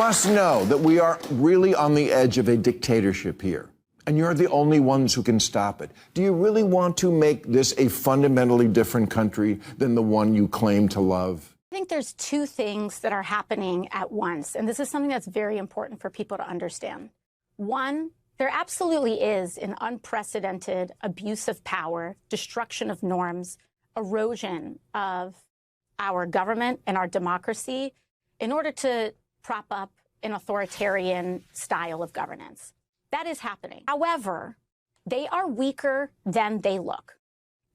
must know that we are really on the edge of a dictatorship here, and you're the only ones who can stop it. Do you really want to make this a fundamentally different country than the one you claim to love? I think there's two things that are happening at once, and this is something that's very important for people to understand. One, there absolutely is an unprecedented abuse of power, destruction of norms, erosion of our government and our democracy in order to prop up an authoritarian style of governance. That is happening. However, they are weaker than they look.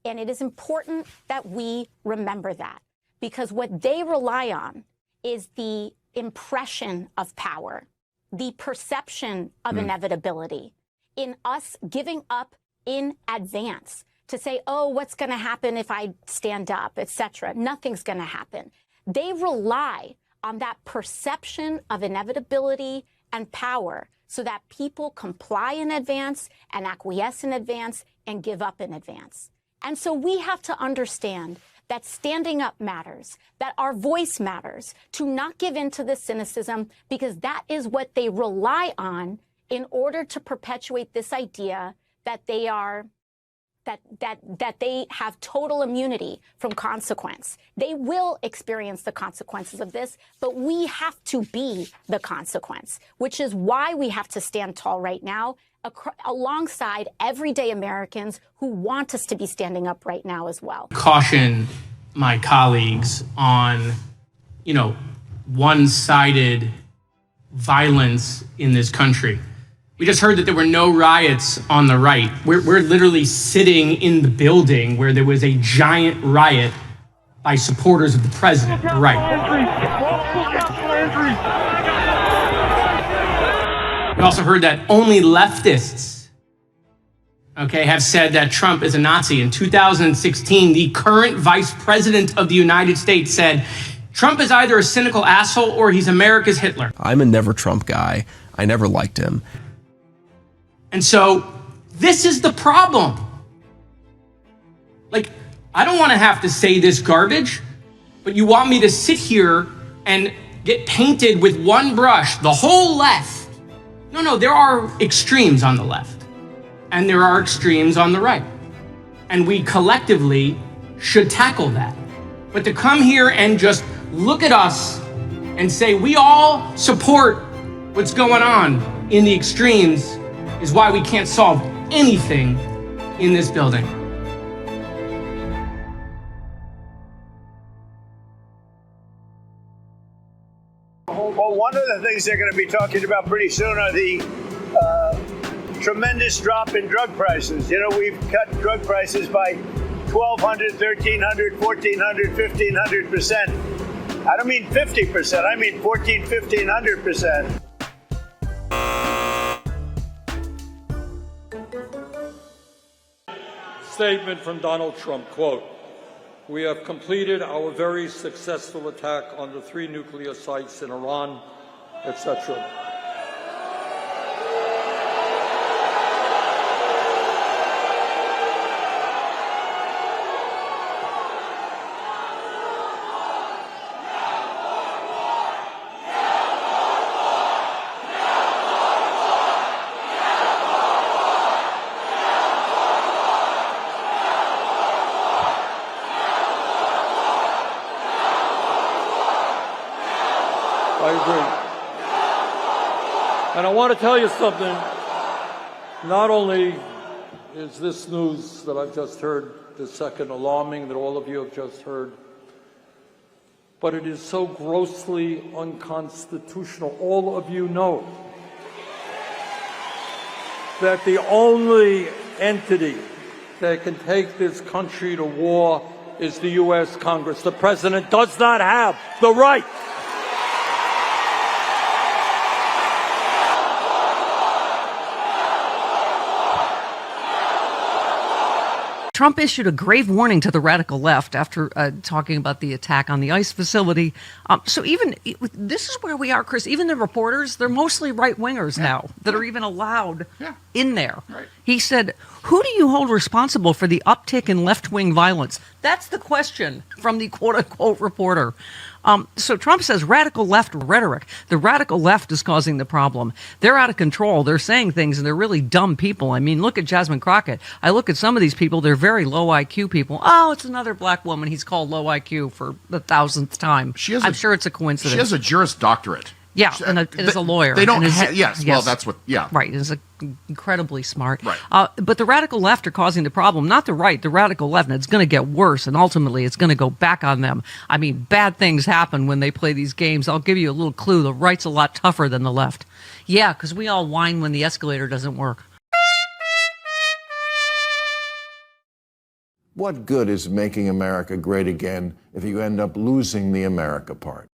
And it is important that we remember that, because what they rely on is the impression of power, the perception of inevitability, in us giving up in advance to say, oh, what's going to happen if I stand up, etc. Nothing's going to happen. They rely on that perception of inevitability and power so that people comply in advance and acquiesce in advance and give up in advance. And so we have to understand that standing up matters, that our voice matters, to not give in to this cynicism, because that is what they rely on in order to perpetuate this idea that they are that they have total immunity from consequence. They will experience the consequences of this, but we have to be the consequence, which is why we have to stand tall right now alongside everyday Americans who want us to be standing up right now as well. Caution my colleagues on, one-sided violence in this country. We just heard that there were no riots on the right. We're literally sitting in the building where there was a giant riot by supporters of the president. Right. We also heard that only leftists, have said that Trump is a Nazi. In 2016, the current vice president of the United States said, Trump is either a cynical asshole or he's America's Hitler. I'm a never Trump guy. I never liked him. And so this is the problem. I don't want to have to say this garbage, but you want me to sit here and get painted with one brush, the whole left. No, there are extremes on the left, and there are extremes on the right. And we collectively should tackle that. But to come here and just look at us and say we all support what's going on in the extremes is why we can't solve anything in this building. Well, one of the things they're going to be talking about pretty soon are the tremendous drop in drug prices. We've cut drug prices by 1,200, 1,300, 1,400, 1,500%. I don't mean 50%. I mean 1,400, 1,500%. Statement from Donald Trump, quote, "We have completed our very successful attack on the 3 nuclear sites in Iran," etc. I agree. And I want to tell you something. Not only is this news that I've just heard, the second alarming that all of you have just heard, but it is so grossly unconstitutional. All of you know that the only entity that can take this country to war is the U.S. Congress. The president does not have the right. Trump issued a grave warning to the radical left after talking about the attack on the ICE facility. So even this is where we are, Chris. Even the reporters, they're mostly right-wingers now that are even allowed in there. Right. He said, who do you hold responsible for the uptick in left-wing violence? That's the question from the quote-unquote reporter. So Trump says radical left rhetoric. The radical left is causing the problem. They're out of control. They're saying things, and they're really dumb people. I mean, look at Jasmine Crockett. I look at some of these people. They're very low IQ people. Oh, it's another black woman. He's called low IQ for the 1000th time. I'm sure it's a coincidence. She has a Juris Doctorate. Yeah, and is a lawyer. They don't. Yes. Yes. Well, that's what. Yeah. Right. Is incredibly smart. Right. But the radical left are causing the problem, not the right. The radical left, and it's going to get worse, and ultimately it's going to go back on them. I mean, bad things happen when they play these games. I'll give you a little clue. The right's a lot tougher than the left. Yeah, because we all whine when the escalator doesn't work. What good is making America great again if you end up losing the America part?